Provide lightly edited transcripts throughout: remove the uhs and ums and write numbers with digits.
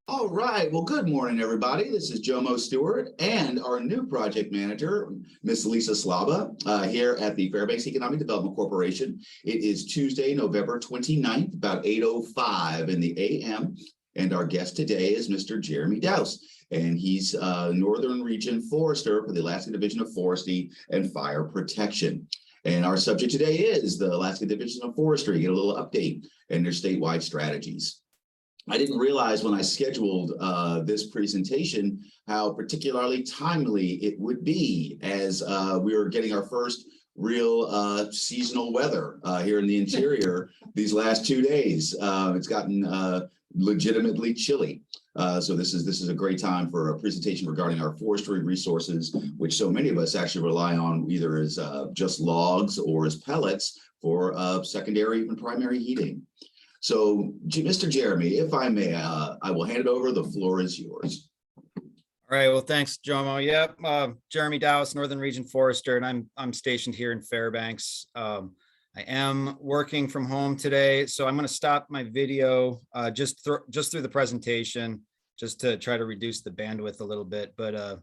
All right. Well, good morning, everybody. This is Jomo Stewart and our new project manager, Miss Lisa Slava, here at the Fairbanks Economic Development Corporation. It is Tuesday, November 29th, about 8:05 in the a.m. And our guest today is Mr. Jeremy Douse, and he's Northern Region Forester for the Alaska Division of Forestry and Fire Protection. And our subject today is the Alaska Division of Forestry. Get a little update and their statewide strategies. I didn't realize when I scheduled this presentation how particularly timely it would be as we were getting our first real seasonal weather here in the interior these last 2 days. It's gotten legitimately chilly. So this is a great time for a presentation regarding our forestry resources, which so many of us actually rely on either as just logs or as pellets for secondary, even primary heating. So, Mr. Jeremy, if I may, I will hand it over. The floor is yours. All right. Well, thanks, Jomo. Yep. Jeremy Douse, Northern Region Forester, and I'm stationed here in Fairbanks. I am working from home today, so I'm going to stop my video just through the presentation, just to try to reduce the bandwidth a little bit. But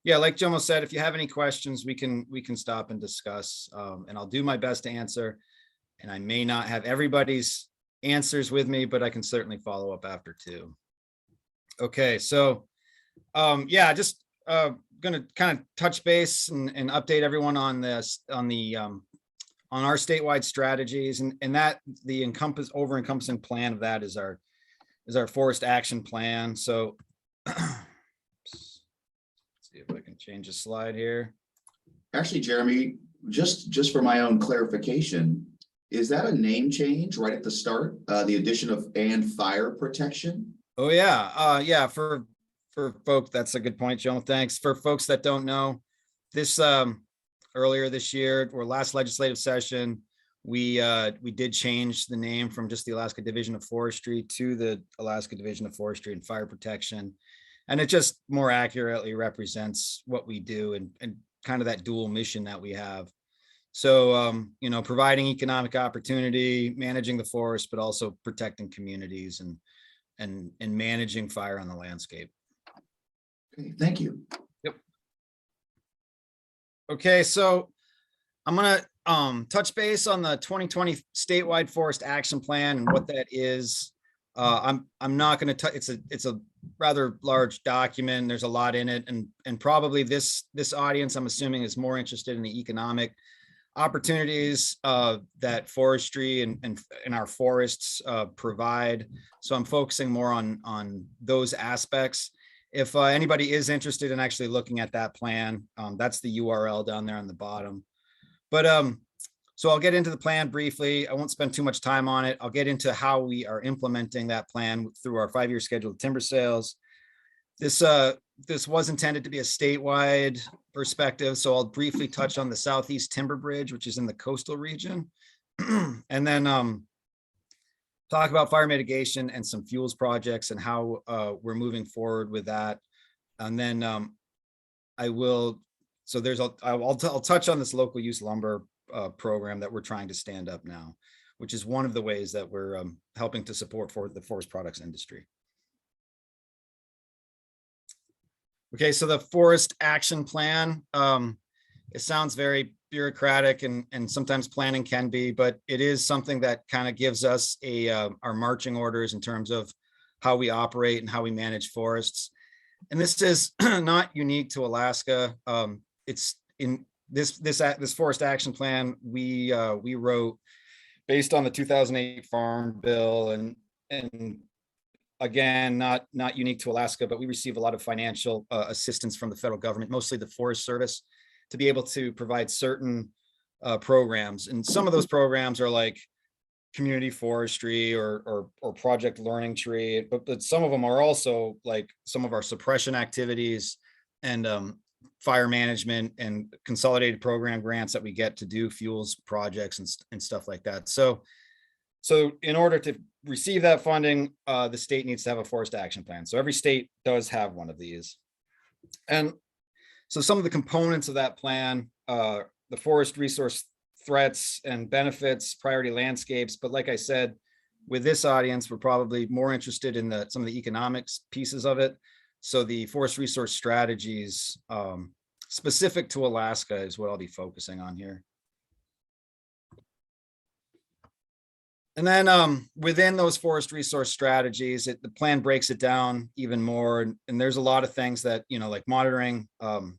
yeah, like Jomo said, if you have any questions, we can stop and discuss, and I'll do my best to answer. And I may not have everybody's answers with me, but I can certainly follow up after too. Okay, so yeah, just gonna kind of touch base and update everyone on this, on our statewide strategies, and that the over-encompassing plan of that is our forest action plan. So let's see if I can change the slide here. Actually, Jeremy, just for my own clarification, is that a name change right at the start? The addition of "and fire protection"? Oh yeah, yeah. For folks, that's a good point, Joe. Thanks. For folks that don't know, this earlier this year or last legislative session, we did change the name from just the Alaska Division of Forestry to the Alaska Division of Forestry and Fire Protection, and it just more accurately represents what we do and kind of that dual mission that we have. So, you know, providing economic opportunity, managing the forest, but also protecting communities and managing fire on the landscape. Okay, thank you. Yep. Okay, so I'm gonna touch base on the 2020 statewide forest action plan and what that is. I'm not going to it's a rather large document. There's a lot in it, and probably this audience, I'm assuming, is more interested in the economic opportunities that forestry and our forests provide. So I'm focusing more on those aspects. If anybody is interested in actually looking at that plan, that's the URL down there on the bottom. But so I'll get into the plan briefly. I won't spend too much time on it. I'll get into how we are implementing that plan through our 5-year schedule of timber sales. This was intended to be a statewide perspective, so I'll briefly touch on the Southeast Timber Bridge, which is in the coastal region, and then talk about fire mitigation and some fuels projects and how we're moving forward with that. And then I'll touch on this local use lumber program that we're trying to stand up now, which is one of the ways that we're helping to support for the forest products industry. Okay, so the forest action plan, it sounds very bureaucratic and sometimes planning can be, but it is something that kind of gives us our marching orders in terms of how we operate and how we manage forests. And this is not unique to Alaska. It's in this forest action plan we wrote based on the 2008 Farm Bill, and again, not unique to Alaska, but we receive a lot of financial assistance from the federal government, mostly the Forest Service, to be able to provide certain programs. And some of those programs are like community forestry or project learning tree, but some of them are also like some of our suppression activities and fire management and consolidated program grants that we get to do fuels projects and stuff like that. So in order to receive that funding, the state needs to have a forest action plan. So every state does have one of these. And so some of the components of that plan, the forest resource threats and benefits, priority landscapes. But like I said, with this audience, we're probably more interested in some of the economics pieces of it. So the forest resource strategies specific to Alaska is what I'll be focusing on here. And then within those forest resource strategies, the plan breaks it down even more. And there's a lot of things that, like monitoring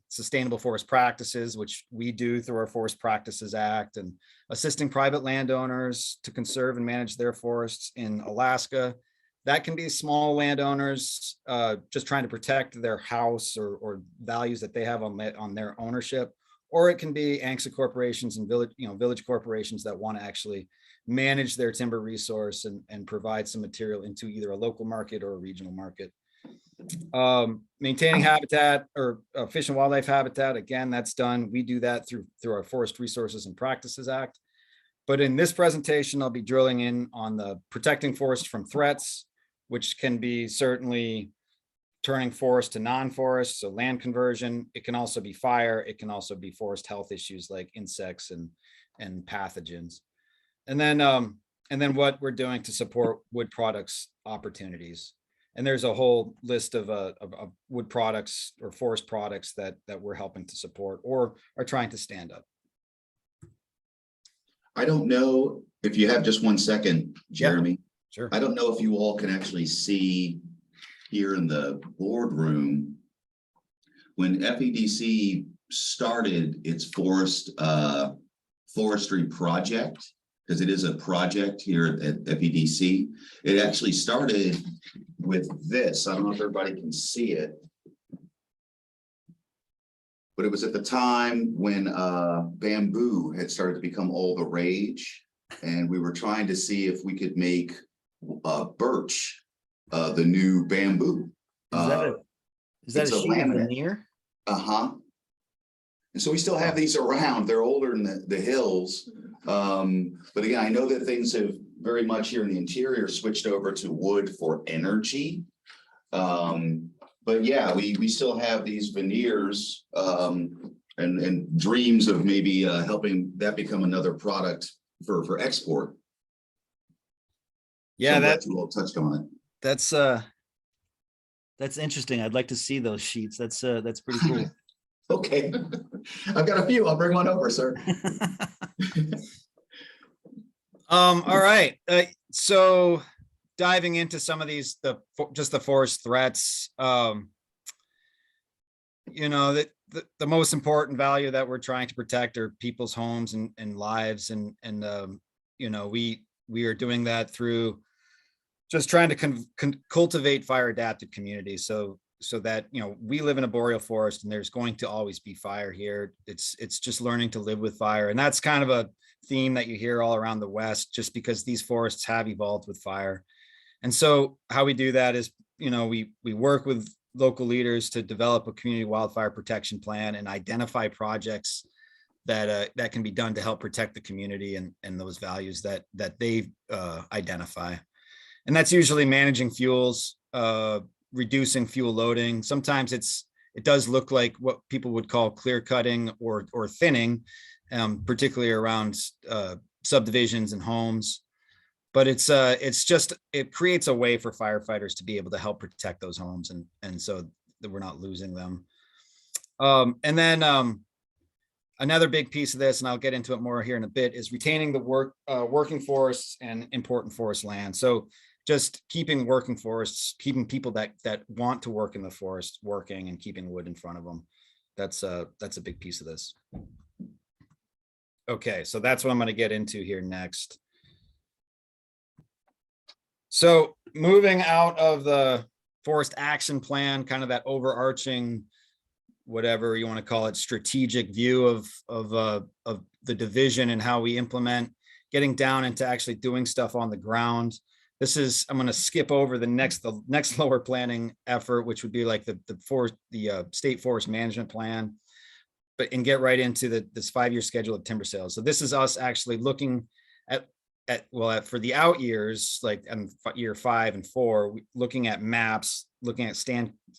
sustainable forest practices, which we do through our Forest Practices Act, and assisting private landowners to conserve and manage their forests in Alaska. That can be small landowners just trying to protect their house or values that they have on their ownership, or it can be ANCSA corporations and village corporations that want to actually manage their timber resource and provide some material into either a local market or a regional market. Maintaining habitat or fish and wildlife habitat, again, that's done. We do that through our Forest Resources and Practices Act. But in this presentation, I'll be drilling in on the protecting forest from threats, which can be certainly turning forest to non-forest, so land conversion. It can also be fire. It can also be forest health issues like insects and pathogens. And then what we're doing to support wood products opportunities. And there's a whole list of wood products or forest products that we're helping to support or are trying to stand up. I don't know if you have just 1 second, Jeremy. Yeah, sure. I don't know if you all can actually see here in the boardroom when FEDC started its forestry project, because it is a project here at FEDC. It actually started with this. I don't know if everybody can see it, but it was at the time when bamboo had started to become all the rage, and we were trying to see if we could make birch the new bamboo. Is that a sheet of veneer? Uh-huh. And so we still have these around. They're older than the hills. But again, I know that things have very much here in the interior switched over to wood for energy. But yeah, we still have these veneers and dreams of maybe helping that become another product for export. Yeah, that you all touched on it. That's interesting. I'd like to see those sheets. That's pretty cool. Okay, I've got a few. I'll bring one over, sir. All right. So diving into some of these, just the forest threats, the most important value that we're trying to protect are people's homes and lives. And we are doing that through just trying to cultivate fire adapted communities. So that, we live in a boreal forest and there's going to always be fire here. It's just learning to live with fire. And that's kind of a theme that you hear all around the West, just because these forests have evolved with fire. And so how we do that is, we work with local leaders to develop a community wildfire protection plan and identify projects that can be done to help protect the community and those values that they identify. And that's usually managing fuels, reducing fuel loading. Sometimes it does look like what people would call clear cutting or thinning, particularly around subdivisions and homes. But it creates a way for firefighters to be able to help protect those homes and so that we're not losing them. And then another big piece of this, and I'll get into it more here in a bit, is retaining the working forests and important forest land. So just keeping working forests, keeping people that want to work in the forest working and keeping wood in front of them. That's a big piece of this. Okay, so that's what I'm going to get into here next. So moving out of the forest action plan, kind of that overarching, whatever you want to call it, strategic view of the division and how we implement, getting down into actually doing stuff on the ground. I'm going to skip over the next lower planning effort, which would be like the state forest management plan, and get right into this 5-year schedule of timber sales. So this is us actually looking at for the out years, like in year 5 and 4, looking at maps, looking at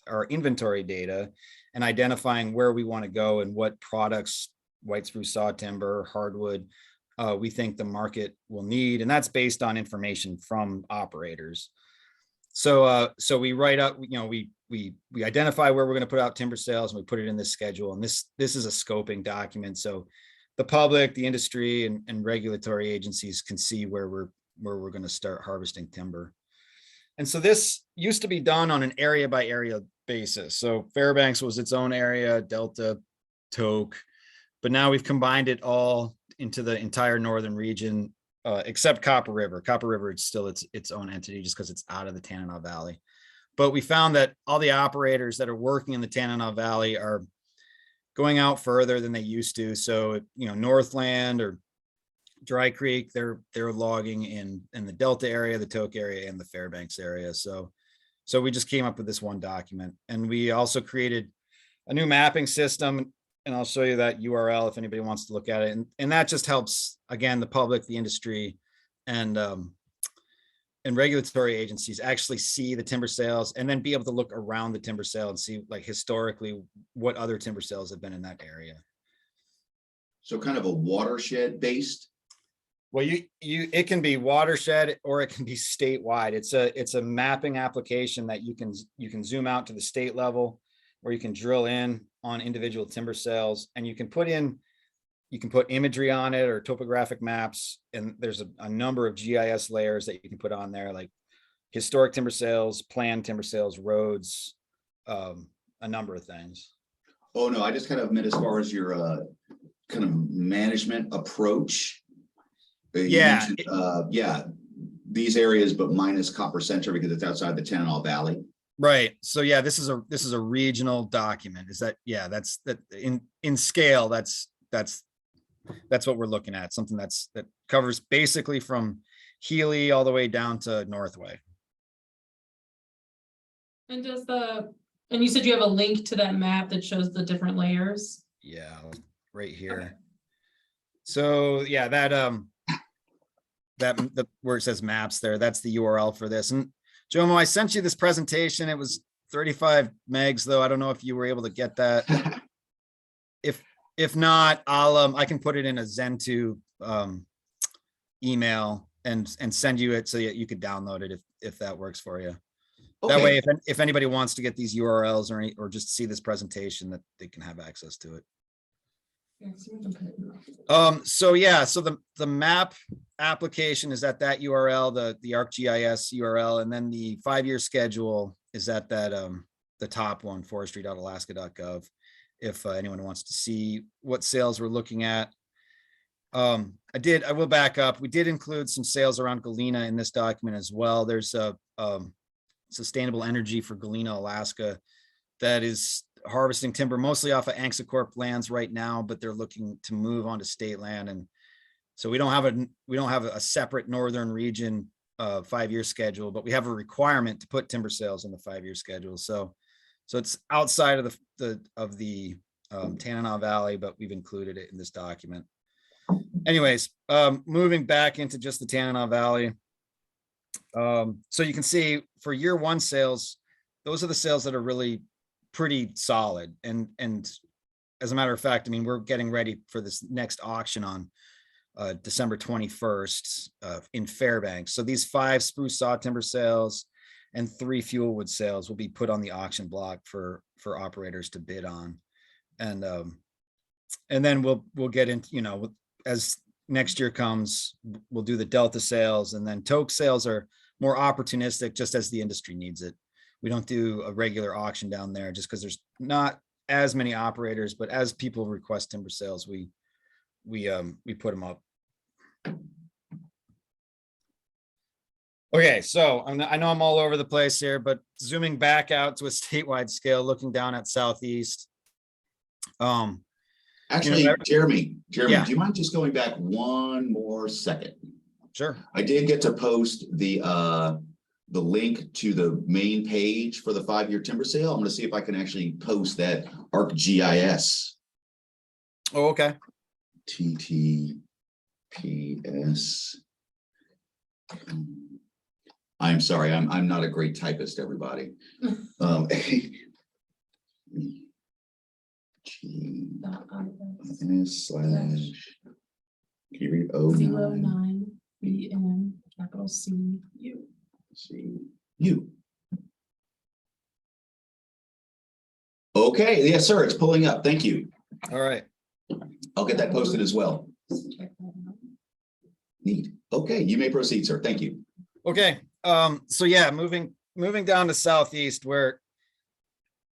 our inventory data and identifying where we want to go and what products, white spruce saw timber, hardwood, we think the market will need, and that's based on information from operators. So we write up, we identify where we're going to put out timber sales, and we put it in this schedule. And this is a scoping document, so the public, the industry, and regulatory agencies can see where we're going to start harvesting timber. And so this used to be done on an area by area basis. So Fairbanks was its own area, Delta, Toke, but now we've combined it all into the entire northern region, except Copper River. Copper River is still its own entity just because it's out of the Tanana Valley. But we found that all the operators that are working in the Tanana Valley are going out further than they used to. So, Northland or Dry Creek, they're logging in the Delta area, the Toke area, and the Fairbanks area. So we just came up with this one document, and we also created a new mapping system, and I'll show you that URL if anybody wants to look at it. And that just helps, again, the public, the industry, and regulatory agencies actually see the timber sales, and then be able to look around the timber sale and see, like, historically what other timber sales have been in that area. So kind of a watershed based. Well, it can be watershed or it can be statewide. It's a mapping application that you can zoom out to the state level, or you can drill in on individual timber sales, and you can put imagery on it or topographic maps. And there's a number of GIS layers that you can put on there, like historic timber sales, planned timber sales, roads, a number of things. Oh, no, I just kind of meant as far as your kind of management approach. You mentioned, these areas, but minus Copper Center because it's outside the Tanana Valley. Right. So yeah, this is a regional document. That's in scale. That's what we're looking at. Something that covers basically from Healy all the way down to Northway. And and you said you have a link to that map that shows the different layers? Yeah, right here. Okay. So yeah, that where it says maps there, that's the URL for this. And Jomo, I sent you this presentation. It was 35 megs though. I don't know if you were able to get that. If not, I can put it in a Zen2 email and send you it so that you could download it if that works for you. Okay. That way, if anybody wants to get these URLs or just see this presentation, that they can have access to it. So the map application is at that URL, the ArcGIS URL, and then the 5-year schedule is at that the top one, forestry.alaska.gov. If anyone wants to see what sales we're looking at. I will back up. We did include some sales around Galena in this document as well. There's a sustainable energy for Galena, Alaska, that is harvesting timber mostly off of Anxa Corp lands right now, but they're looking to move on to state land. And so we don't have a separate northern region 5-year schedule, but we have a requirement to put timber sales in the 5-year schedule. So it's outside of the Tanana Valley, but we've included it in this document. Anyways, moving back into just the Tanana Valley. So you can see for year 1 sales, those are the sales that are really pretty solid. And as a matter of fact, I mean, we're getting ready for this next auction on December 21st in Fairbanks. So these 5 spruce saw timber sales and 3 fuel wood sales will be put on the auction block for operators to bid on. And then we'll get into, as next year comes, we'll do the Delta sales, and then Toke sales are more opportunistic just as the industry needs it. We don't do a regular auction down there just because there's not as many operators, but as people request timber sales, we put them up. Okay, so I know I'm all over the place here, but zooming back out to a statewide scale, looking down at Southeast. Actually, Jeremy, yeah. Do you mind just going back one more second? Sure. I did get to post the link to the main page for the 5-year timber sale. I'm going to see if I can actually post that ArcGIS. Oh, okay. TTPS. I'm sorry, I'm not a great typist, everybody. Can you read? Oh, 09 BM capital CU. See you. Okay, yes, sir. It's pulling up. Thank you. All right. I'll get that posted as well. Check that out. Neat. Okay, you may proceed, sir. Thank you. Okay. So yeah, moving down to Southeast where,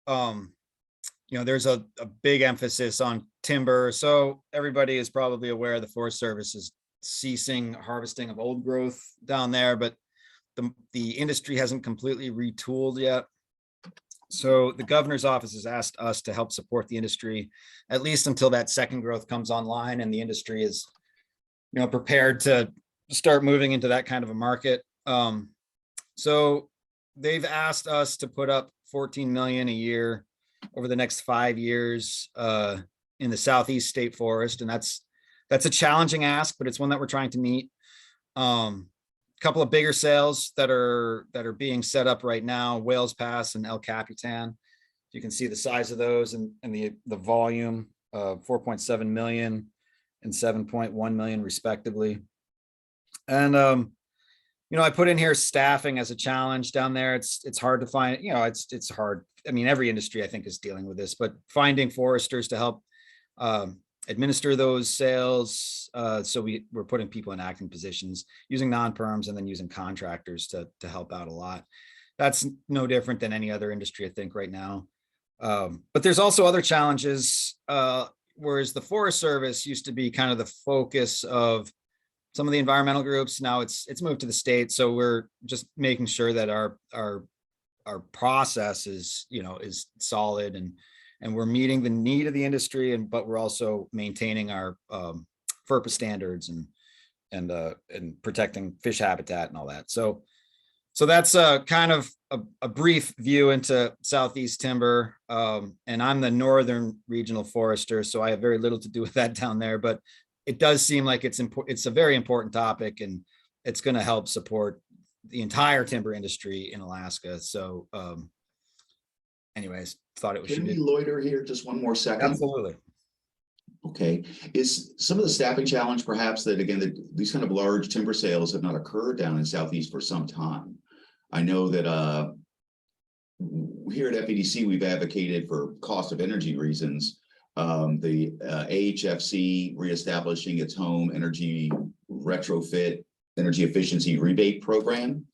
there's a big emphasis on timber. So everybody is probably aware the Forest Service is ceasing harvesting of old growth down there, but the industry hasn't completely retooled yet. So the governor's office has asked us to help support the industry, at least until that second growth comes online and the industry is, prepared to start moving into that kind of a market. So they've asked us to put up 14 million a year over the next 5 years in the Southeast State Forest. And that's a challenging ask, but it's one that we're trying to meet. Couple of bigger sales that are being set up right now, Whales Pass and El Capitan. You can see the size of those and the volume, 4.7 million and 7.1 million respectively. And I put in here staffing as a challenge down there. It's hard to find, it's hard. I mean, every industry I think is dealing with this, but finding foresters to help administer those sales. So we're putting people in acting positions, using non-perms and then using contractors to help out a lot. That's no different than any other industry, I think, right now. But there's also other challenges, whereas the Forest Service used to be kind of the focus of some of the environmental groups. Now it's moved to the state. So we're just making sure that our process is solid and we're meeting the need of the industry, but we're also maintaining our FERPA standards and protecting fish habitat and all that. So that's kind of a brief view into Southeast timber. And I'm the Northern Regional Forester, so I have very little to do with that down there, but it does seem like it's a very important topic, and it's going to help support the entire timber industry in Alaska. So anyways, thought it was. Can we loiter here just one more second? Absolutely. Okay. Is some of the staffing challenge perhaps that, again, these kind of large timber sales have not occurred down in Southeast for some time? I know that here at FEDC, we've advocated for cost of energy reasons. The AHFC reestablishing its home energy retrofit energy efficiency rebate program.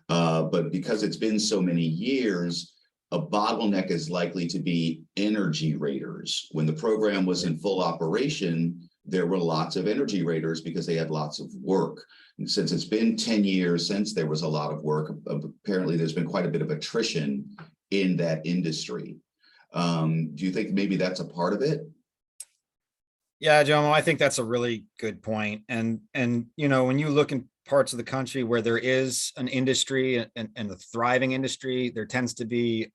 But because it's been so many years, a bottleneck is likely to be energy raters. When the program was in full operation, there were lots of energy raters because they had lots of work. And since it's been 10 years since there was a lot of work, apparently there's been quite a bit of attrition in that industry. Do you think maybe that's a part of it? Yeah, Jomo, I think that's a really good point. And when you look in parts of the country where there is an industry and a thriving industry, there tends to be,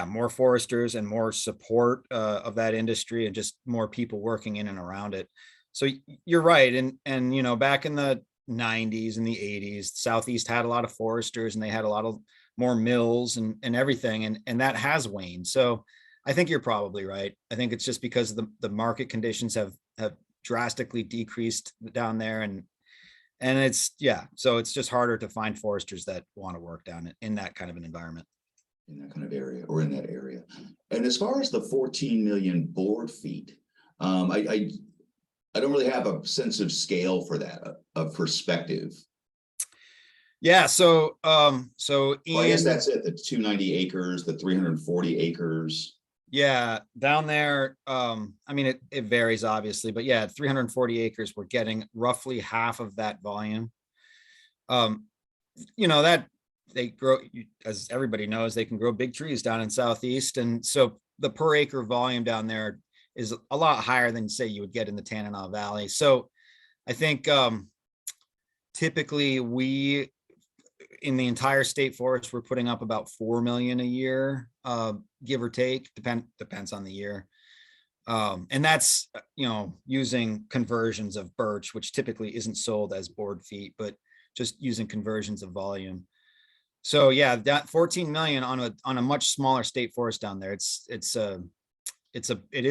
more foresters and more support of that industry and just more people working in and around it. So you're right. And back in the 90s and the 80s, Southeast had a lot of foresters and they had a lot of more mills and everything. And that has waned. So I think you're probably right. I think it's just because the market conditions have drastically decreased down there, and it's so it's just harder to find foresters that want to work down in that kind of an environment. In that kind of area or in that area. And as far as the 14 million board feet, I don't really have a sense of scale for that, of perspective. Yeah, so I guess that's it, the 290 acres, the 340 acres. Yeah, down there, I mean, it varies obviously, but yeah, 340 acres, we're getting roughly half of that volume. That they grow, as everybody knows, they can grow big trees down in Southeast. And so the per acre volume down there is a lot higher than, say, you would get in the Tanana Valley. So I think typically we, in the entire state forest, we're putting up about 4 million a year, give or take, depends on the year. And that's, using conversions of birch, which typically isn't sold as board feet, but just using conversions of volume. So yeah, that 14 million on a much smaller state forest down there, it is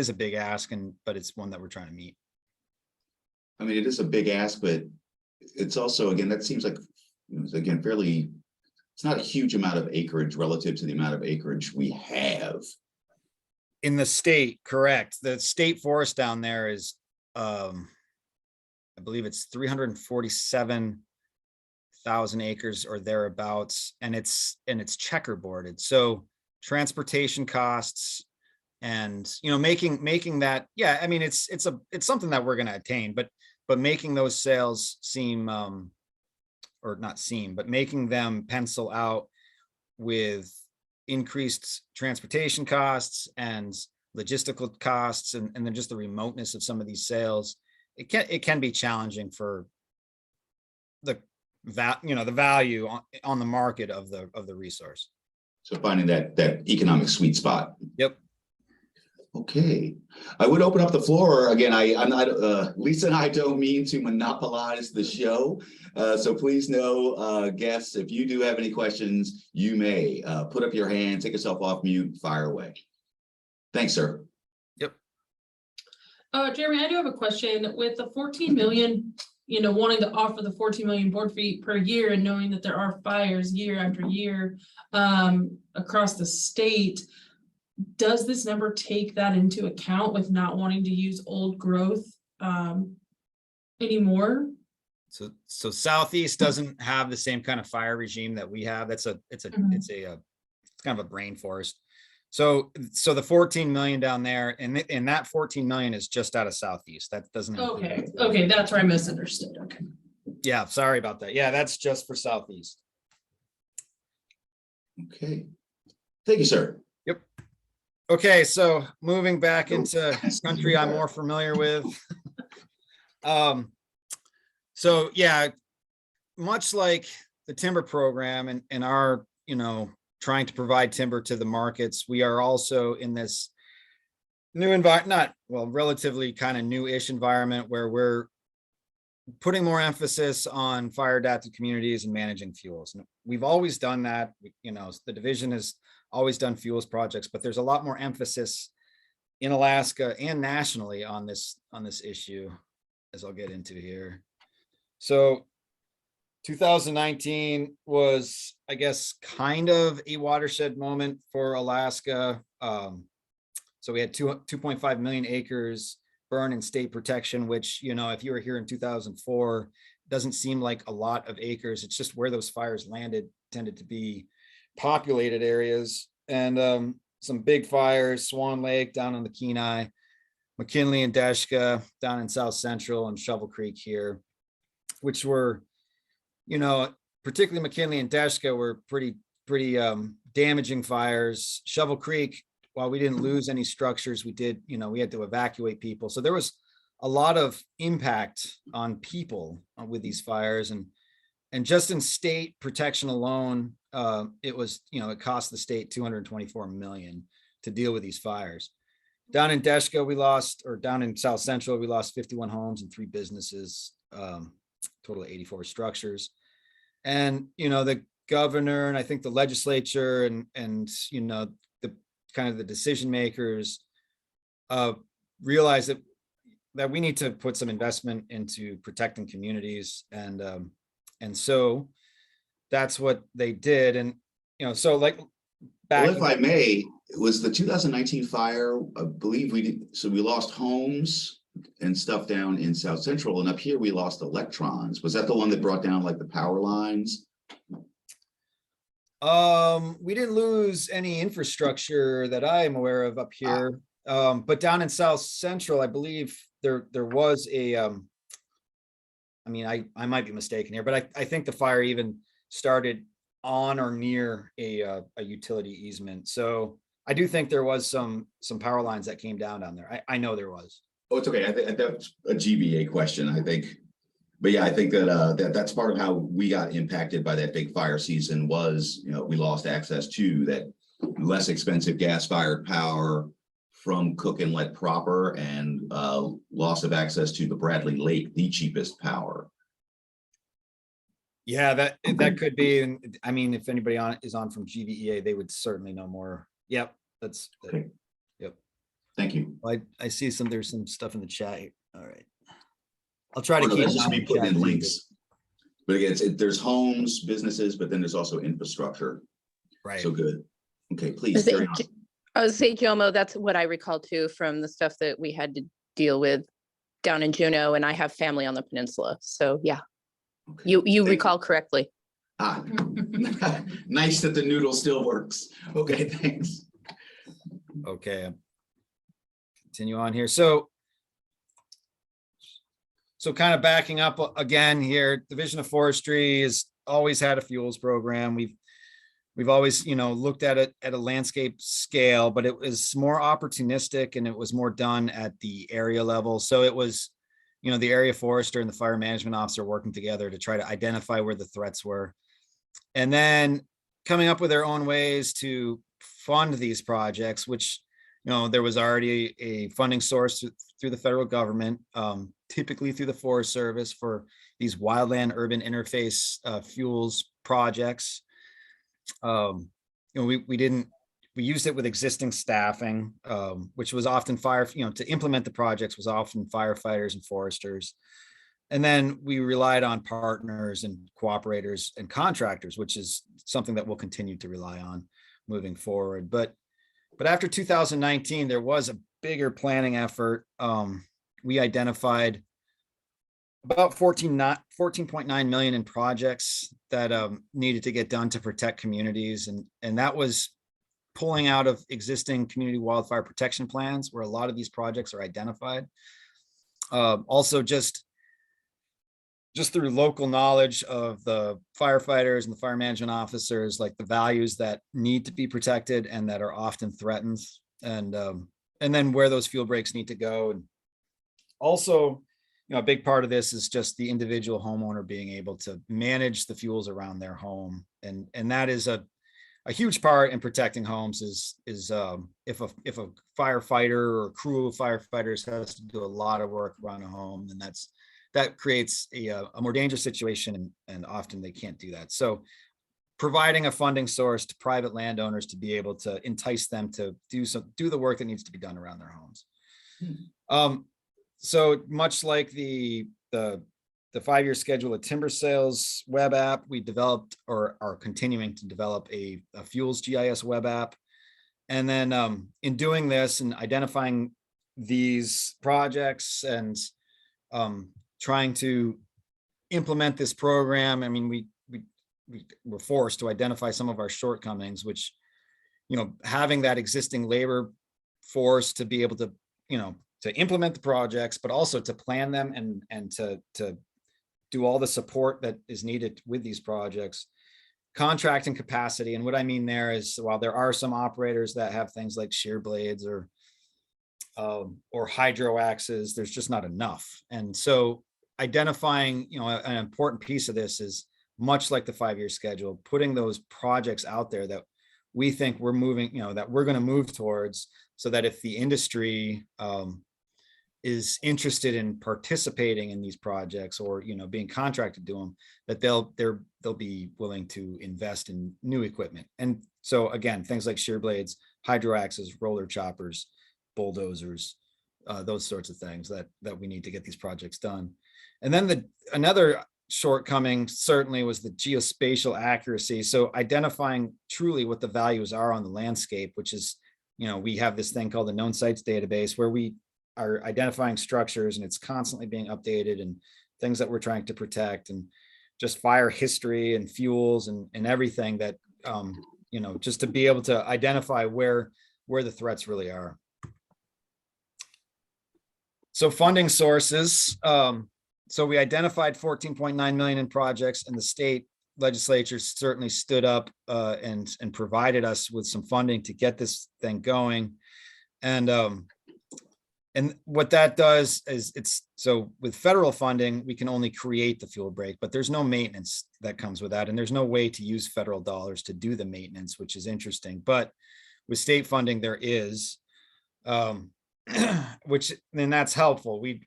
a big ask, but it's one that we're trying to meet. I mean, it is a big ask, but it's also, again, that seems like, again, fairly, it's not a huge amount of acreage relative to the amount of acreage we have. In the state, correct. The state forest down there is, I believe it's 347,000 acres or thereabouts, and it's checkerboarded. So transportation costs and, making that, yeah, I mean, it's something that we're going to attain, but making those sales seem, or not seem, but making them pencil out with increased transportation costs and logistical costs, and then just the remoteness of some of these sales, it can be challenging for the value on the market of the resource. So finding that economic sweet spot. Yep. Okay, I would open up the floor again. I'm not, Lisa and I don't mean to monopolize the show. So please know, guests, if you do have any questions, you may put up your hand, take yourself off mute, fire away. Thanks, sir. Yep. Jeremy, I do have a question. With the 14 million, wanting to offer the 14 million board feet per year, and knowing that there are fires year after year across the state, does this number take that into account with not wanting to use old growth anymore? So Southeast doesn't have the same kind of fire regime that we have. It's kind of a brain forest. So the 14 million down there, and that 14 million is just out of Southeast. That doesn't. Okay, that's where I misunderstood. Okay. Yeah, sorry about that. Yeah, that's just for Southeast. Okay, thank you, sir. Yep. Okay, so moving back into country I'm more familiar with. So yeah, much like the timber program and our, trying to provide timber to the markets, we are also in this new relatively kind of new-ish environment where we're putting more emphasis on fire adapted communities and managing fuels. And we've always done that. The division has always done fuels projects, but there's a lot more emphasis in Alaska and nationally on this issue, as I'll get into here. So 2019 was, I guess, kind of a watershed moment for Alaska. So we had 2.5 million acres burn in state protection, which, if you were here in 2004, doesn't seem like a lot of acres. It's just where those fires landed tended to be populated areas. And some big fires, Swan Lake down on the Kenai, McKinley and Deshka down in South Central, and Shovel Creek here, which were, particularly McKinley and Deshka were pretty damaging fires. Shovel Creek, while we didn't lose any structures, we did, we had to evacuate people. So there was a lot of impact on people with these fires, and just in state protection alone, it was, it cost the state $224 million to deal with these fires. Down in Deshka, down in South Central, we lost 51 homes and 3 businesses, total of 84 structures. And, the governor and I think the legislature and the kind of the decision makers realized that we need to put some investment into protecting communities. And so that's what they did. And, so like back. Well, if I may, it was the 2019 fire, I believe we lost homes and stuff down in South Central, and up here we lost electrons. Was that the one that brought down like the power lines? We didn't lose any infrastructure that I am aware of up here. But down in South Central, I believe there was a, I mean, I might be mistaken here, but I think the fire even started on or near a utility easement. So I do think there was some power lines that came down there. I know there was. Oh, it's okay. I think that's a GBA question, I think. But yeah, I think that that's part of how we got impacted by that big fire season was, we lost access to that less expensive gas-fired power from Cook Inlet proper, and loss of access to the Bradley Lake, the cheapest power. Yeah, that could be. And I mean, if anybody is on from GVEA, they would certainly know more. Yep, that's okay. Yep. Thank you. I see there's some stuff in the chat. All right. I'll try to Oh, no, keep that's it just on me the putting chat in too, but- links. But again, there's homes, businesses, but then there's also infrastructure. Right. So good. Okay, I please was carry saying, on. I was saying, Jomo, that's what I recall too from the stuff that we had to deal with down in Juneau, and I have family on the peninsula. So yeah, Okay. you Thank recall correctly. Ah, nice that the noodle still works. Okay, thanks. Okay. Continue on here. So kind of backing up again here, Division of Forestry has always had a fuels program. We've always, looked at it at a landscape scale, but it was more opportunistic and it was more done at the area level. So it was, the area forester and the fire management officer working together to try to identify where the threats were. And then coming up with their own ways to fund these projects, which, there was already a funding source through the federal government, typically through the Forest Service for these wildland urban interface fuels projects. We used it with existing staffing, which was often to implement the projects was often firefighters and foresters. And then we relied on partners and cooperators and contractors, which is something that we'll continue to rely on moving forward. But after 2019, there was a bigger planning effort. We identified about 14.9 million in projects that needed to get done to protect communities. And that was pulling out of existing community wildfire protection plans where a lot of these projects are identified. Also just through local knowledge of the firefighters and the fire management officers, like the values that need to be protected and that are often threatened, and then where those fuel breaks need to go. And also, a big part of this is just the individual homeowner being able to manage the fuels around their home. And that is a huge part in protecting homes is if a firefighter or a crew of firefighters has to do a lot of work around a home, then that creates a more dangerous situation, and often they can't do that. So providing a funding source to private landowners to be able to entice them to do the work that needs to be done around their homes. So much like the 5-year schedule of timber sales web app, we developed or are continuing to develop a fuels GIS web app. And then in doing this and identifying these projects and trying to implement this program, I mean, we were forced to identify some of our shortcomings, which, having that existing labor force to be able to, to implement the projects, but also to plan them and to do all the support that is needed with these projects, contracting capacity. And what I mean there is, while there are some operators that have things like shear blades or hydro axes, there's just not enough. And so identifying, an important piece of this is, much like the 5-year schedule, putting those projects out there that we think we're moving, that we're going to move towards, so that if the industry is interested in participating in these projects or, being contracted to them, that they'll be willing to invest in new equipment. And so again, things like shear blades, hydro axes, roller choppers, bulldozers, those sorts of things that we need to get these projects done. And then another shortcoming certainly was the geospatial accuracy. So identifying truly what the values are on the landscape, which is, we have this thing called the known sites database where we are identifying structures and it's constantly being updated, and things that we're trying to protect, and just fire history and fuels and everything that, just to be able to identify where the threats really are. So funding sources. So we identified 14.9 million in projects, and the state legislature certainly stood up and provided us with some funding to get this thing going. And what that does is so with federal funding, we can only create the fuel break, but there's no maintenance that comes with that. And there's no way to use federal dollars to do the maintenance, which is interesting. But with state funding, there is, which then that's helpful. We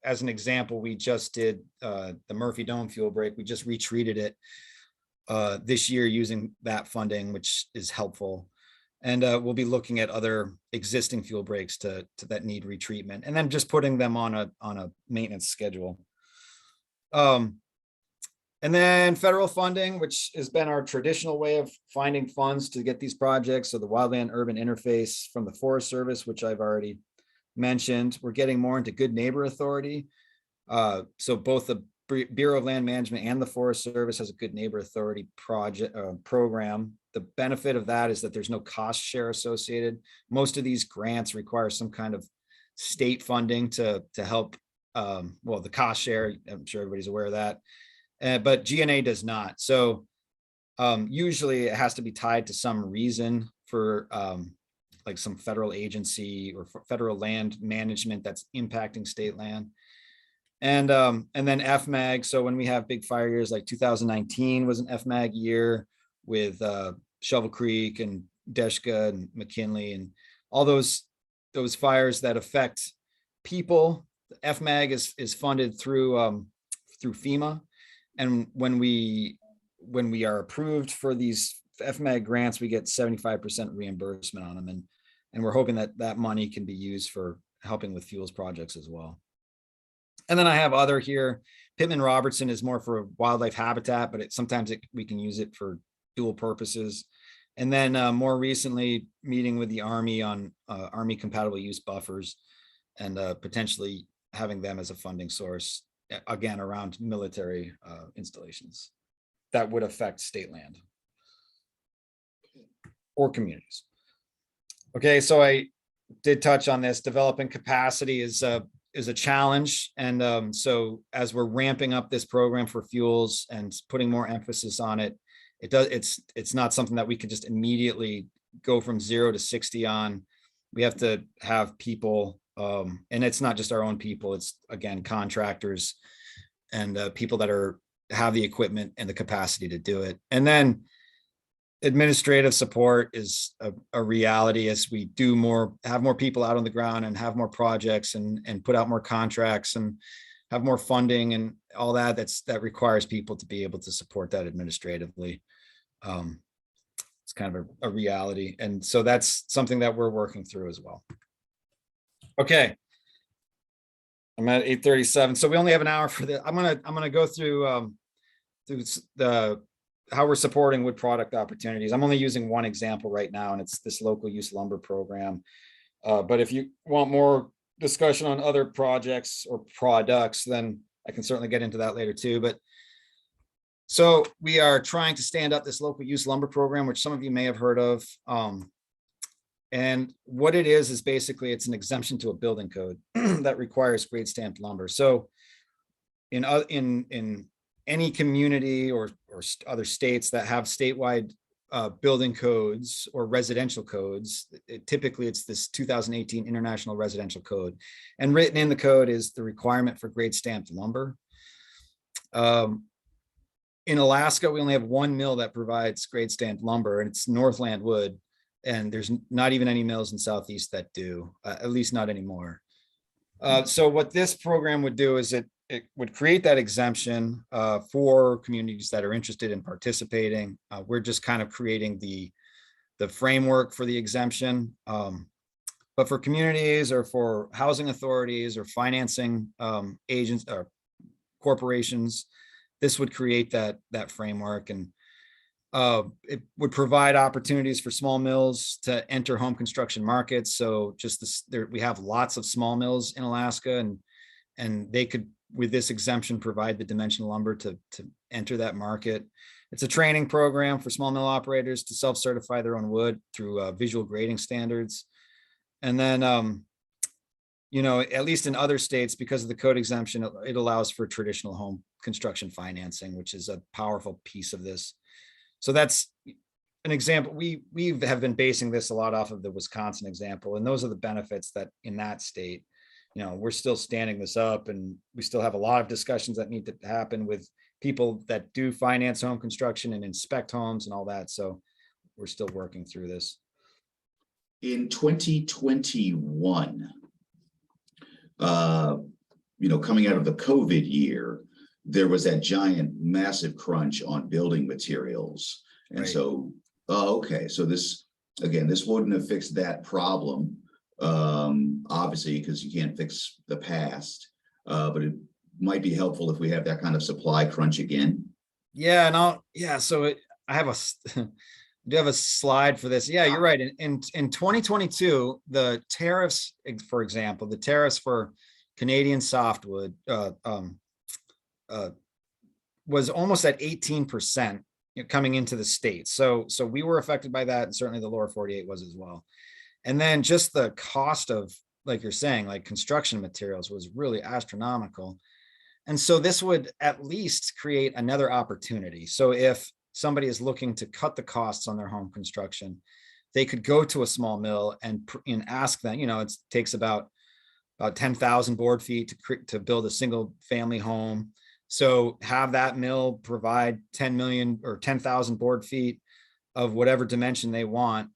as an example, we just did the Murphy Dome fuel break. We just retreated it this year using that funding, which is helpful. And we'll be looking at other existing fuel breaks to that need retreatment, and then just putting them on a maintenance schedule. And then federal funding, which has been our traditional way of finding funds to get these projects. So the wildland urban interface from the Forest Service, which I've already mentioned. We're getting more into Good Neighbor Authority. So both the Bureau of Land Management and the Forest Service has a Good Neighbor Authority project program. The benefit of that is that there's no cost share associated. Most of these grants require some kind of state funding to help. Well, the cost share, I'm sure everybody's aware of that. But GNA does not. So usually it has to be tied to some reason for like some federal agency or federal land management that's impacting state land. And then FMAG. So when we have big fire years, like 2019 was an FMAG year with Shovel Creek and Deshka and McKinley and all those fires that affect people. FMAG is funded through FEMA. And when we are approved for these FMAG grants, we get 75% reimbursement on them. And we're hoping that money can be used for helping with fuels projects as well. And then I have other here. Pittman Robertson is more for wildlife habitat, but sometimes we can use it for dual purposes. And then more recently, meeting with the Army on Army compatible use buffers and potentially having them as a funding source, again, around military installations that would affect state land or communities. Okay, so I did touch on this. Developing capacity is a challenge. And so as we're ramping up this program for fuels and putting more emphasis on it, it's not something that we can just immediately go from 0 to 60 on. We have to have people, and it's not just our own people, it's again, contractors and people that have the equipment and the capacity to do it. And then administrative support is a reality as we have more people out on the ground and have more projects and put out more contracts and have more funding and all that. That requires people to be able to support that administratively. It's kind of a reality. And so that's something that we're working through as well. Okay. I'm at 8:37. So we only have an hour for this. I'm gonna go through how we're supporting wood product opportunities. I'm only using one example right now, and it's this local use lumber program. But if you want more discussion on other projects or products, then I can certainly get into that later too. But so we are trying to stand up this local use lumber program, which some of you may have heard of. And what it is basically it's an exemption to a building code that requires grade stamped lumber. So in any community or other states that have statewide building codes or residential codes, typically it's this 2018 International Residential Code. And written in the code is the requirement for grade stamped lumber. In Alaska, we only have one mill that provides grade stamped lumber, and it's Northland Wood. And there's not even any mills in Southeast that do, at least not anymore. So what this program would do is it would create that exemption for communities that are interested in participating. We're just kind of creating the framework for the exemption. But for communities or for housing authorities or financing agents or corporations, this would create that framework, and it would provide opportunities for small mills to enter home construction markets. So we have lots of small mills in Alaska, and they could, with this exemption, provide the dimensional lumber to enter that market. It's a training program for small mill operators to self-certify their own wood through visual grading standards. And then, at least in other states, because of the code exemption, it allows for traditional home construction financing, which is a powerful piece of this. So that's an example. We have been basing this a lot off of the Wisconsin example, and those are the benefits that in that state, we're still standing this up, and we still have a lot of discussions that need to happen with people that do finance home construction and inspect homes and all that. So we're still working through this. In 2021, coming out of the COVID year, there was that giant, massive crunch on building materials. And Right. so, okay. So this wouldn't have fixed that problem, obviously, because you can't fix the past, but might be helpful if we have that kind of supply crunch again. Yeah, so I have I do have a slide for this. Yeah, you're right. In 2022, the tariffs, for example, the tariffs for Canadian softwood was almost at 18% coming into the state. So we were affected by that, and certainly the lower 48 was as well. And then just the cost of, like you're saying, like construction materials was really astronomical. And so this would at least create another opportunity. So if somebody is looking to cut the costs on their home construction, they could go to a small mill and ask them, it takes about 10,000 board feet to build a single family home. So have that mill provide 10 million or 10,000 board feet of whatever dimension they want.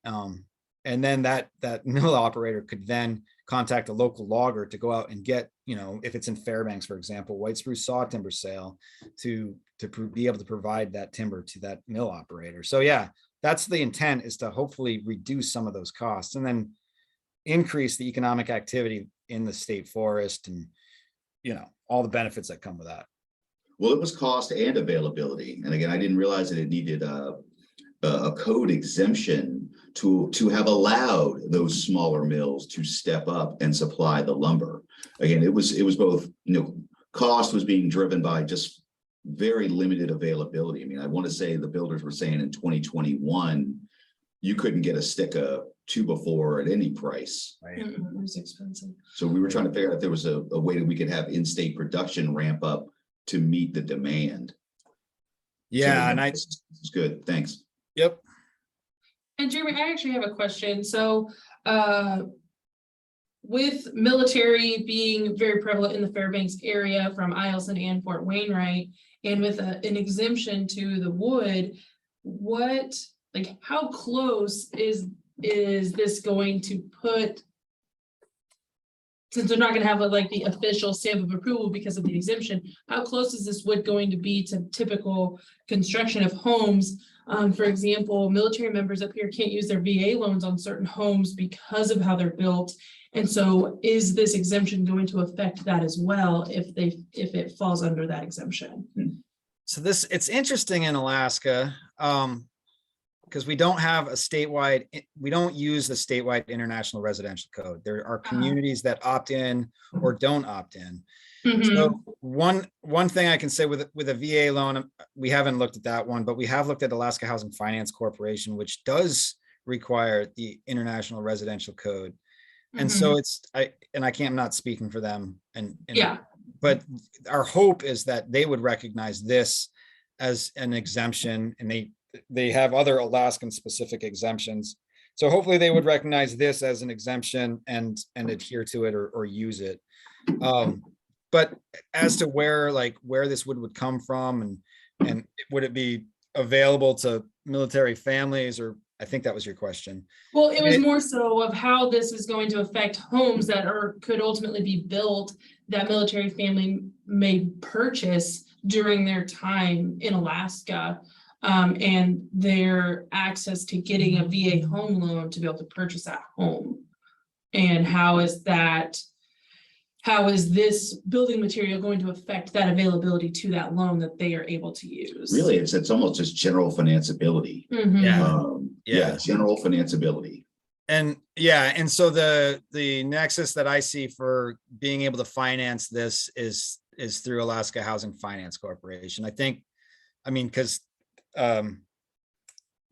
And then that mill operator could then contact a local logger to go out and get, if it's in Fairbanks, for example, white spruce saw timber sale to be able to provide that timber to that mill operator. So yeah, that's the intent, is to hopefully reduce some of those costs and then increase the economic activity in the state forest and, all the benefits that come with that. Well, it was cost and availability. And again, I didn't realize that it needed a code exemption to have allowed those smaller mills to step up and supply the lumber. Again, it was both, cost was being driven by just very limited availability. I mean, I want to say the builders were saying in 2021, you couldn't get a stick of 2x4 at any price. Right. It was expensive. So we were trying to figure out if there was a way that we could have in-state production ramp up to meet the demand. Yeah, So and it's good. Thanks. Yep. And Jeremy, I actually have a question. So with military being very prevalent in the Fairbanks area from Eielson and Fort Wainwright, and with an exemption to the wood, how close is this going to put, since they're not going to have the official stamp of approval because of the exemption, how close is this wood going to be to typical construction of homes? For example, military members up here can't use their VA loans on certain homes because of how they're built. And so is this exemption going to affect that as well if it falls under that exemption? So it's interesting in Alaska, because we don't have we don't use the statewide international residential code. There are communities that opt in or don't opt in. So one thing I can say with a VA loan, we haven't looked at that one, but we have looked at Alaska Housing Finance Corporation, which does require the international residential code. And so I'm not speaking for them, but our hope is that they would recognize this as an exemption, and they have other Alaskan specific exemptions. So hopefully they would recognize this as an exemption and adhere to it or use it. But as to where this would come from and would it be available to military families, or I think that was your question. Well, it was more so of how this is going to affect homes that could ultimately be built that military family may purchase during their time in Alaska, and their access to getting a VA home loan to be able to purchase that home. And how is this building material going to affect that availability to that loan that they are able to use? Really, it's almost just general financeability. General financeability. And so the nexus that I see for being able to finance this is through Alaska Housing Finance Corporation. Because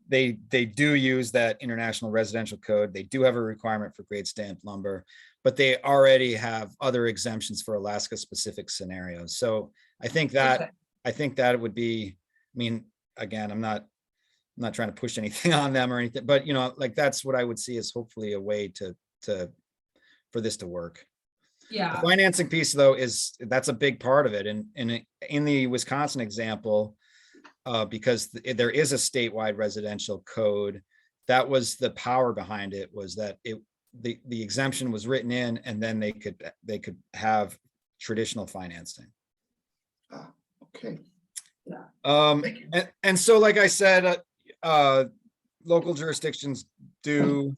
they do use that international residential code. They do have a requirement for grade stamped lumber, but they already have other exemptions for Alaska specific scenarios. So I think that would be, again, I'm not trying to push anything on them or anything, but that's what I would see as hopefully a way for this to work. Yeah. The financing piece though that's a big part of it. And in the Wisconsin example, because there is a statewide residential code, that was the power behind it, was that the exemption was written in, and then they could have traditional financing. Okay. Yeah. And so, like I said, local jurisdictions do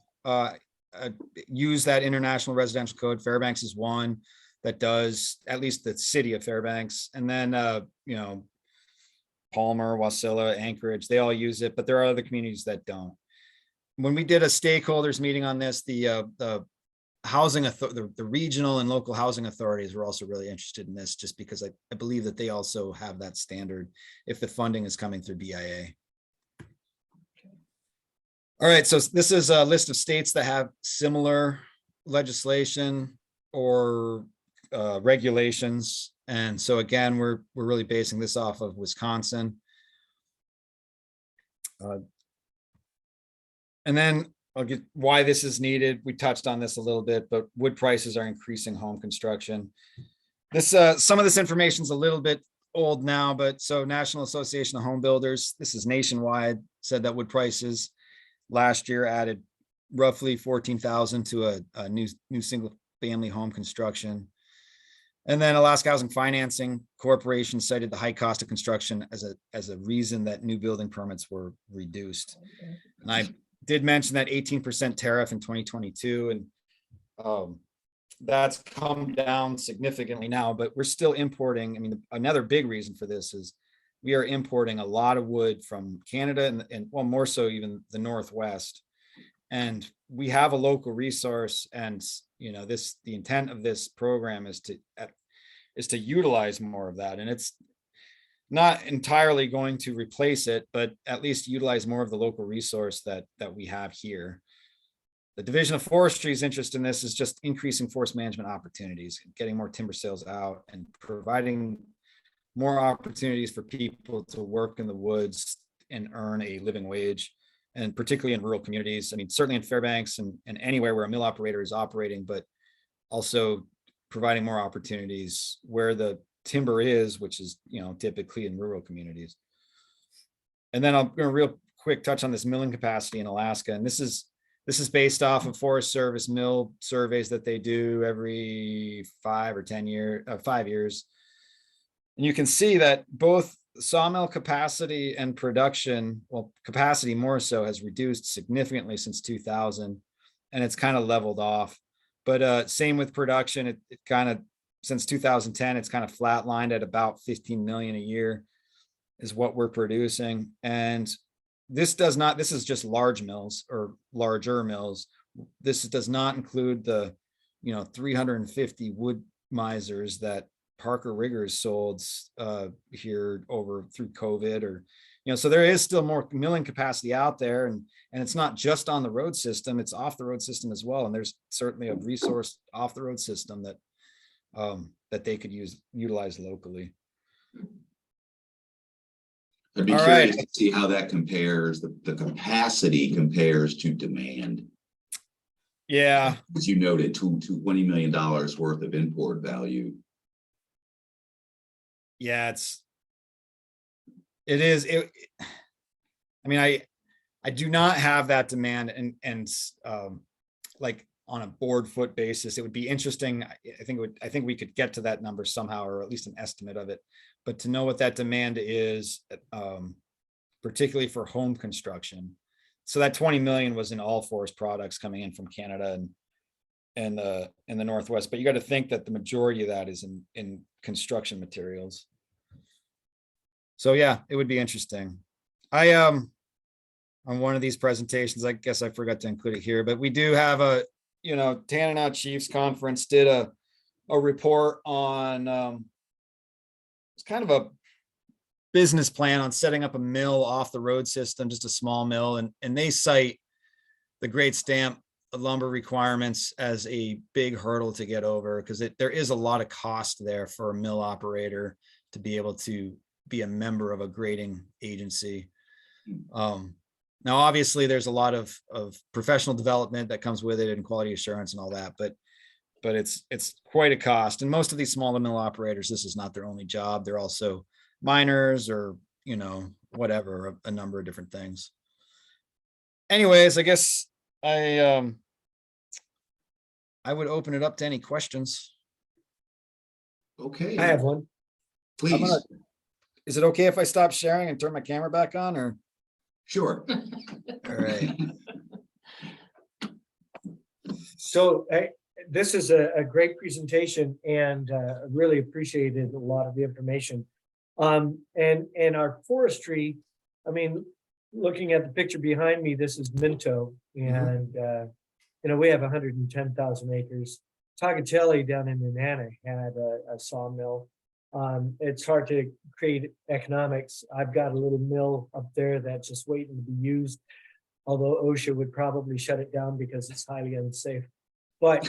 use that international residential code. Fairbanks is one. that does, at least the city of Fairbanks. And then, you know, Palmer, Wasilla, Anchorage, they all use it, but there are other communities that don't. When we did a stakeholders meeting on this, the housing the regional and local housing authorities were also really interested in this, just because I believe that they also have that standard if the funding is coming through BIA. All right, so this is a list of states that have similar legislation or regulations. And so again, we're really basing this off of Wisconsin. And then I'll get why this is needed. We touched on this a little bit, but wood prices are increasing home construction. This some of this information is a little bit old now, but so National Association of Home Builders, this is nationwide, said that wood prices last year added roughly 14,000 to a new single family home construction. And then Alaska Housing Financing Corporation cited the high cost of construction as a reason that new building permits were reduced. And I did mention that 18% tariff in 2022, and that's come down significantly now, but we're still importing. I mean, another big reason for this is we are importing a lot of wood from Canada and well, more so even the Northwest. And we have a local resource, and you know, the intent of this program is to utilize more of that. And it's not entirely going to replace it, but at least utilize more of the local resource that we have here. The Division of Forestry's interest in this is just increasing forest management opportunities, getting more timber sales out, and providing more opportunities for people to work in the woods and earn a living wage, and particularly in rural communities. I mean, certainly in Fairbanks and anywhere where a mill operator is operating, but also providing more opportunities where the timber is, which is, you know, typically in rural communities. And then I'm going to real quick touch on this milling capacity in Alaska. And this is based off of Forest Service mill surveys that they do every 5 or 10 years, 5 years. And you can see that both sawmill capacity and production, well, capacity more so, has reduced significantly since 2000, and it's kind of leveled off. But same with production, it kind of, since 2010, it's kind of flatlined at about 15 million a year is what we're producing. And this is just large mills or larger mills. This does not include the, you know, 350 wood misers that Parker Riggers sold here over through COVID, or, you know, so there is still more milling capacity out there, and it's not just on the road system, it's off the road system as well. And there's certainly a resource off the road system that that they could utilize locally. I'd be All curious right. to see how that compares, the capacity compares to demand. Yeah. As you noted, $20 million worth of import value. Yeah, it is. I mean, I do not have that demand, and like on a board foot basis, it would be interesting. I think we could get to that number somehow, or at least an estimate of it. But to know what that demand is, particularly for home construction. So that 20 million was in all forest products coming in from Canada and in the Northwest. But you got to think that the majority of that is in construction materials. So yeah, it would be interesting. On one of these presentations, I guess I forgot to include it here, but we do have a, you know, Tanana Chiefs Conference did a report on it's kind of a business plan on setting up a mill off the road system, just a small mill, and they cite the Great Stamp lumber requirements as a big hurdle to get over, because there is a lot of cost there for a mill operator to be able to be a member of a grading agency. Now, obviously, there's a lot of professional development that comes with it and quality assurance and all that, but it's quite a cost. And most of these small mill operators, this is not their only job. They're also miners, or, you know, whatever, a number of different things. Anyways, I guess I would open it up to any questions. Okay. I have one. Please. Is it okay if I stop sharing and turn my camera back on, or? Sure. All right. So this is a great presentation, and really appreciated a lot of the information. And our forestry, I mean, looking at the picture behind me, this is Minto, and we have 110,000 acres. Tagatelli down in Nenana had a sawmill. It's hard to create economics. I've got a little mill up there that's just waiting to be used, although OSHA would probably shut it down because it's highly unsafe. But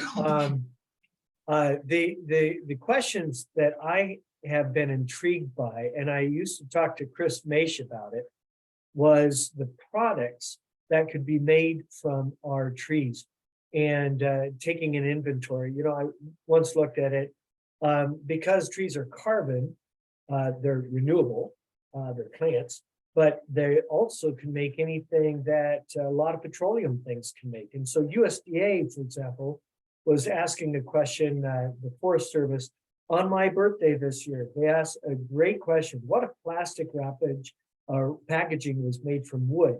the questions that I have been intrigued by, and I used to talk to Chris Maish about it, was the products that could be made from our trees, and taking an inventory. I once looked at it, because trees are carbon, they're renewable, they're plants, but they also can make anything that a lot of petroleum things can make. And so USDA, for example, was asking the question, the Forest Service, on my birthday this year, they asked a great question: what if plastic wrappage or packaging was made from wood?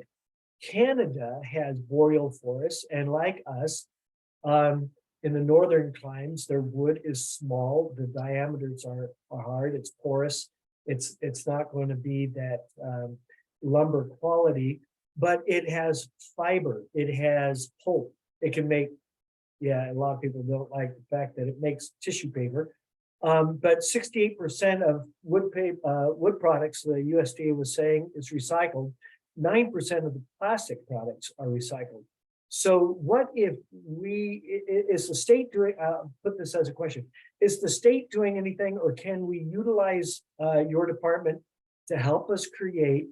Canada has boreal forests, and like us, in the northern climes, their wood is small, the diameters are hard, it's porous, it's not going to be that lumber quality, but it has fiber, it has pulp, it can make, a lot of people don't like the fact that it makes tissue paper. But 68% of wood products, the USDA was saying, is recycled. 9% of the plastic products are recycled. So what if is the state doing, put this as a question, is the state doing anything, or can we utilize your department to help us create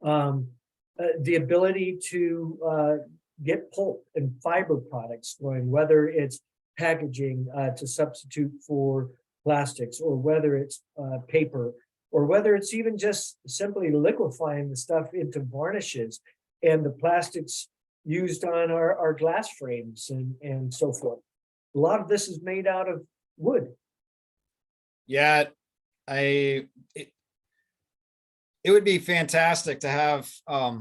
the ability to get pulp and fiber products going, whether it's packaging to substitute for plastics, or whether it's paper, or whether it's even just simply liquefying the stuff into varnishes and the plastics used on our glass frames and so forth. A lot of this is made out of wood. Yeah, it would be fantastic to have, I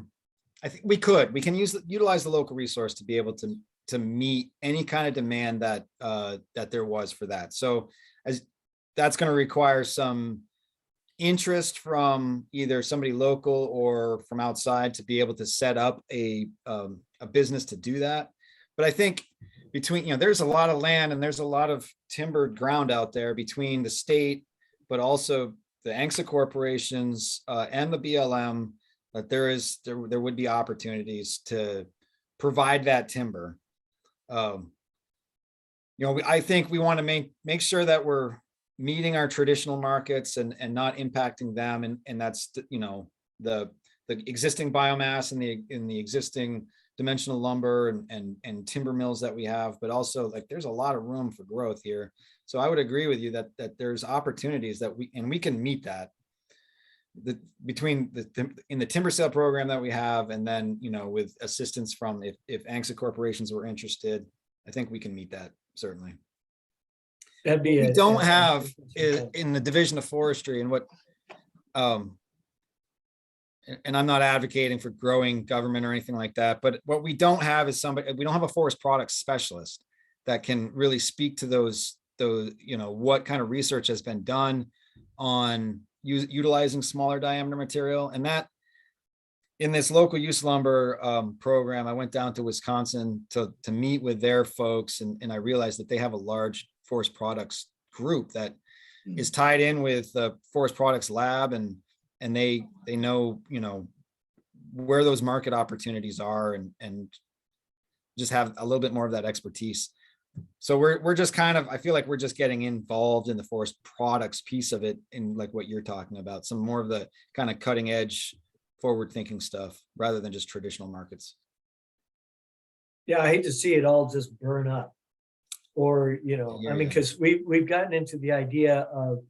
think we can utilize the local resource to be able to meet any kind of demand that there was for that. So that's going to require some interest from either somebody local or from outside to be able to set up a business to do that. But I think between, there's a lot of land and there's a lot of timbered ground out there between the state, but also the ANCSA corporations and the BLM, that there would be opportunities to provide that timber. I think we want to make sure that we're meeting our traditional markets and not impacting them, and that's the existing biomass and the existing dimensional lumber and timber mills that we have, but also there's a lot of room for growth here. So I would agree with you that there's opportunities that we can meet that in the timber sale program that we have, and then with assistance from if ANCSA corporations were interested, I think we can meet that certainly. That'd be we don't have in the Division of Forestry, and what and I'm not advocating for growing government or anything like that, but what we don't have is we don't have a forest products specialist that can really speak to those what kind of research has been done on utilizing smaller diameter material. And that in this local use lumber program, I went down to Wisconsin to meet with their folks, and I realized that they have a large forest products group that is tied in with the forest products lab, and they know where those market opportunities are, and just have a little bit more of that expertise. So we're just kind of, I feel like we're just getting involved in the forest products piece of it, in like what you're talking about, some more of the kind of cutting edge forward thinking stuff rather than just traditional markets. Yeah, I hate to see it all just burn up, or I mean, because we've gotten into the idea of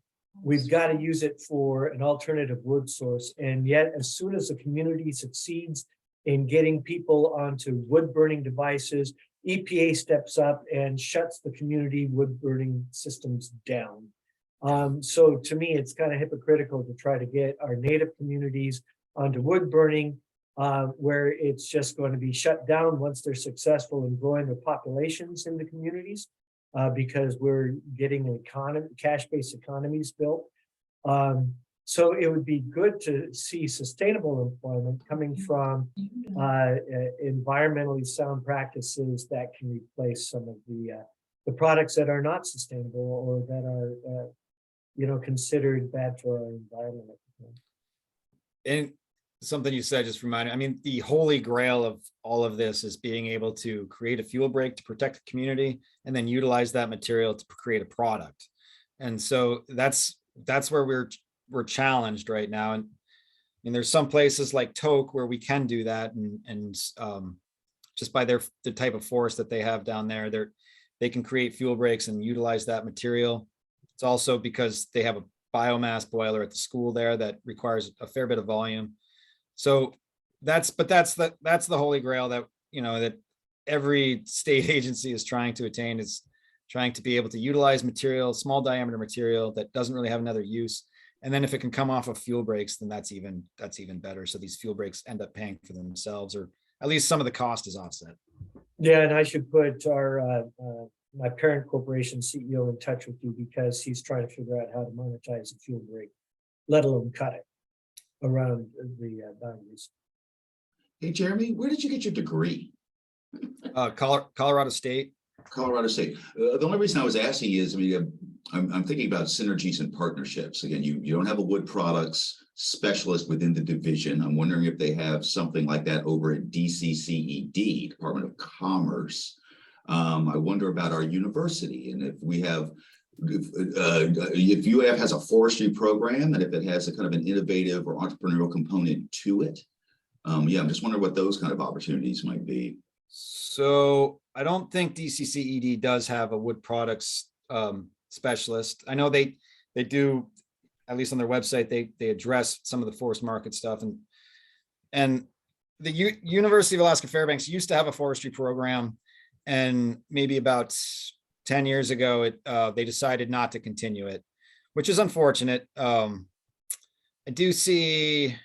we've got to use it for an alternative wood source, and yet as soon as the community succeeds in getting people onto wood burning devices, EPA steps up and shuts the community wood burning systems down. So to me, it's kind of hypocritical to try to get our native communities onto wood burning, where it's just going to be shut down once they're successful in growing their populations in the communities, because we're getting an economy, cash-based economies built. So it would be good to see sustainable employment coming from environmentally sound practices that can replace some of the products that are not sustainable or that are considered bad for our environment. And something you said just reminded, I mean, the holy grail of all of this is being able to create a fuel break to protect the community and then utilize that material to create a product. And so that's where we're challenged right now. And there's some places like Toke where we can do that, and just by the type of forest that they have down there, they can create fuel breaks and utilize that material. It's also because they have a biomass boiler at the school there that requires a fair bit of volume. So that's the holy grail that that every state agency is trying to attain, is trying to be able to utilize material, small diameter material that doesn't really have another use. And then if it can come off of fuel breaks, then that's even better. So these fuel breaks end up paying for themselves, or at least some of the cost is offset. Yeah, and I should put my parent corporation CEO in touch with you, because he's trying to figure out how to monetize a fuel break, let alone cut it around the boundaries. Hey, Jeremy, where did you get your degree? Colorado State. Colorado State. The only reason I was asking is, I mean, I'm thinking about synergies and partnerships. Again, you don't have a wood products specialist within the division. I'm wondering if they have something like that over at DCCED, Department of Commerce. I wonder about our university, and if we have, if UAF has a forestry program, and if it has a kind of an innovative or entrepreneurial component to it. Yeah, I'm just wondering what those kind of opportunities might be. So I don't think DCCED does have a wood products specialist. I know they do, at least on their website, they address some of the forest market stuff, and the University of Alaska Fairbanks used to have a forestry program, and maybe about 10 years ago they decided not to continue it, which is unfortunate. I do see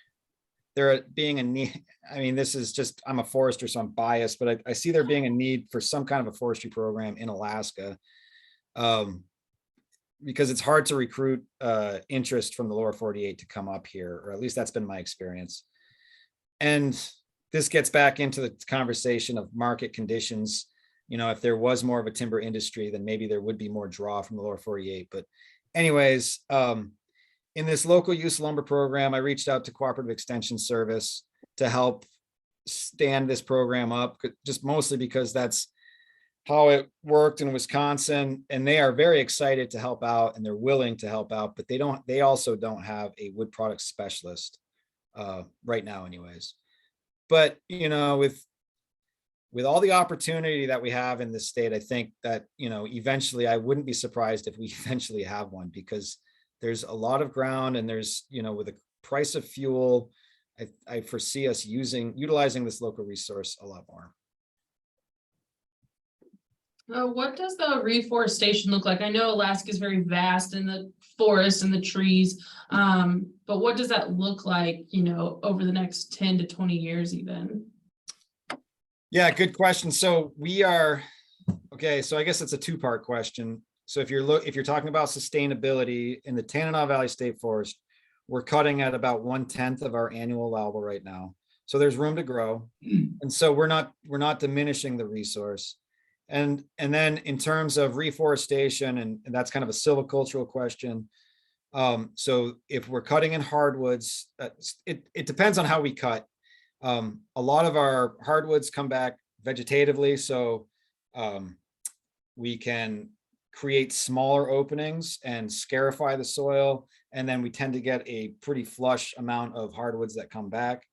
there being a need. I mean, this is just, I'm a forester, so I'm biased, but I see there being a need for some kind of a forestry program in Alaska, because it's hard to recruit interest from the lower 48 to come up here, or at least that's been my experience. And this gets back into the conversation of market conditions. If there was more of a timber industry, then maybe there would be more draw from the lower 48. But anyways, in this local use lumber program, I reached out to Cooperative Extension Service to help stand this program up, just mostly because that's how it worked in Wisconsin, and they are very excited to help out, and they're willing to help out, but they also don't have a wood product specialist right now anyways. But with all the opportunity that we have in this state, I think that eventually, I wouldn't be surprised if we eventually have one, because there's a lot of ground, and there's with the price of fuel, I foresee us utilizing this local resource a lot more. What does the reforestation look like? I know Alaska is very vast in the forest and the trees, but what does that look like, over the next 10 to 20 years even? Yeah, good question. So so I guess it's a two-part question. So if you're talking about sustainability in the Tanana Valley State Forest, we're cutting at about 1/10 of our annual allowable right now. So there's room to grow. And so we're not diminishing the resource. And then in terms of reforestation, and that's kind of a silvicultural question. So if we're cutting in hardwoods, it depends on how we cut. A lot of our hardwoods come back vegetatively, so we can create smaller openings and scarify the soil, and then we tend to get a pretty flush amount of hardwoods that come back.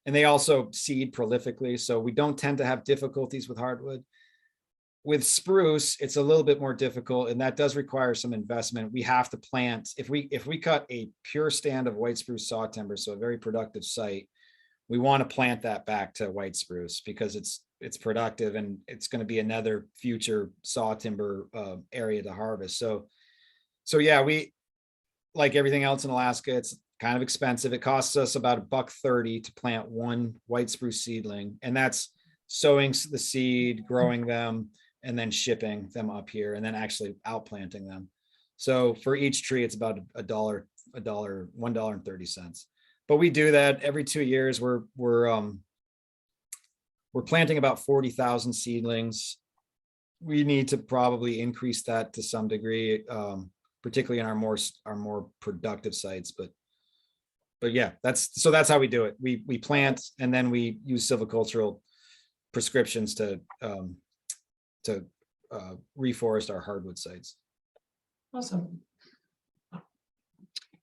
And they also seed prolifically, so we don't tend to have difficulties with hardwood. With spruce, it's a little bit more difficult, and that does require some investment. We have to plant, if we cut a pure stand of white spruce saw timber, so a very productive site, we want to plant that back to white spruce because it's productive, and it's going to be another future saw timber area to harvest. So yeah, we, like everything else in Alaska, kind of expensive. It costs us about $1.30 to plant one white spruce seedling, and that's sowing the seed, growing them, and then shipping them up here, and then actually outplanting them. So for each tree, it's about $1.30. But we do that every 2 years. We're planting about 40,000 seedlings. We need to probably increase that to some degree, particularly in our more productive sites. But yeah, that's how we do it. We plant, and then we use silvicultural prescriptions to reforest our hardwood sites. Awesome.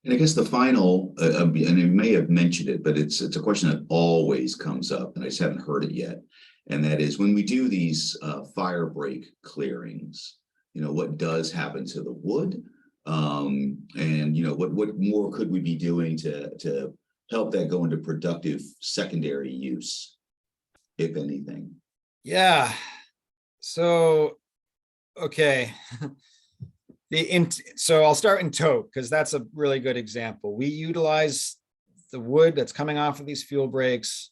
And I guess the final, and you may have mentioned it, but it's a question that always comes up, and I just haven't heard it yet. And that is, when we do these fire break clearings, what does happen to the wood? And what more could we be doing to help that go into productive secondary use, if anything? Yeah. So, okay. So I'll start in tote, because that's a really good example. We utilize the wood that's coming off of these fuel breaks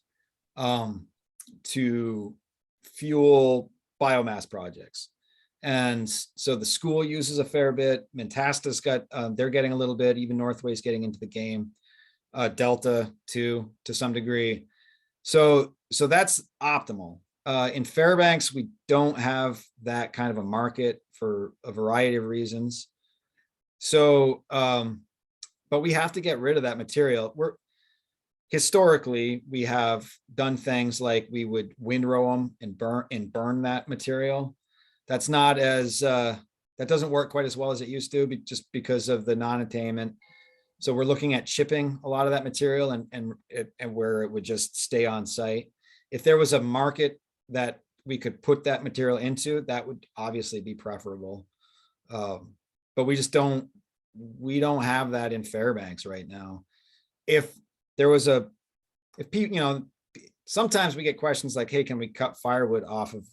to fuel biomass projects. And so the school uses a fair bit. Mentasta's they're getting a little bit, even Northway's getting into the game. Delta too, to some degree. So that's optimal. In Fairbanks, we don't have that kind of a market for a variety of reasons. So, but we have to get rid of that material. Historically, we have done things like we would windrow them and burn that material. That's not as, that doesn't work quite as well as it used to, just because of the non-attainment. So we're looking at chipping a lot of that material and where it would just stay on site. If there was a market that we could put that material into, that would obviously be preferable. But we don't have that in Fairbanks right now. If there was sometimes we get questions like, hey, can we cut firewood off of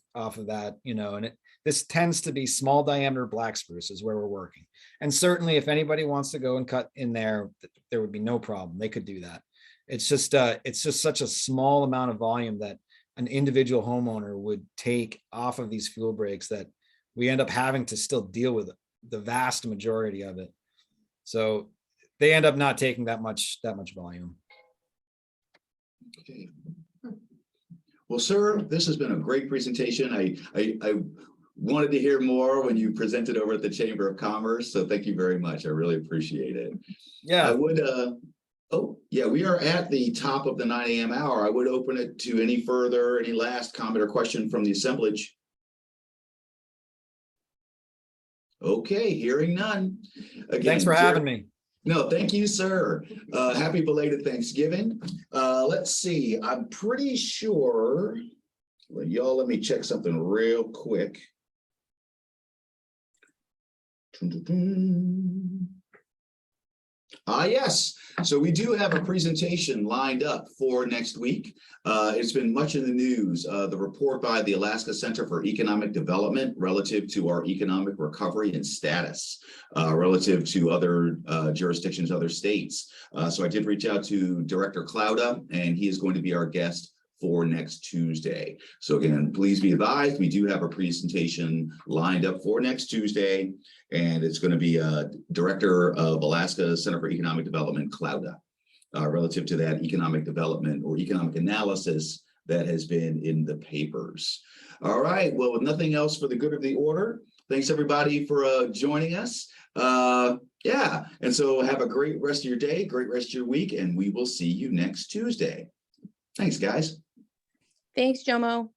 that? And this tends to be small diameter black spruce is where we're working. And certainly if anybody wants to go and cut in there, there would be no problem. They could do that. It's just such a small amount of volume that an individual homeowner would take off of these fuel breaks that we end up having to still deal with the vast majority of it. So they end up not taking that much volume. Okay. Well, sir, this has been a great presentation. I wanted to hear more when you presented over at the Chamber of Commerce. So thank you very much. I really appreciate it. Yeah. I would, oh, yeah, we are at the top of the 9 a.m. hour. I would open it to any last comment or question from the assemblage. Okay, hearing none. Again, Thanks for having me. No, thank you, sir. Happy belated Thanksgiving. Let's see. I'm pretty sure. Well, y'all, let me check something real quick. Yes. So we do have a presentation lined up for next week. It's been much in the news. The report by the Alaska Center for Economic Development relative to our economic recovery and status relative to other jurisdictions, other states. So I did reach out to Director Clouda, and he is going to be our guest for next Tuesday. So again, please be advised, we do have a presentation lined up for next Tuesday, and it's going to be Director of Alaska Center for Economic Development, Clouda, relative to that economic development or economic analysis that has been in the papers. All right, well, with nothing else for the good of the order, thanks everybody for joining us. Yeah, and so have a great rest of your day, great rest of your week, and we will see you next Tuesday. Thanks, guys. Thanks, Jomo.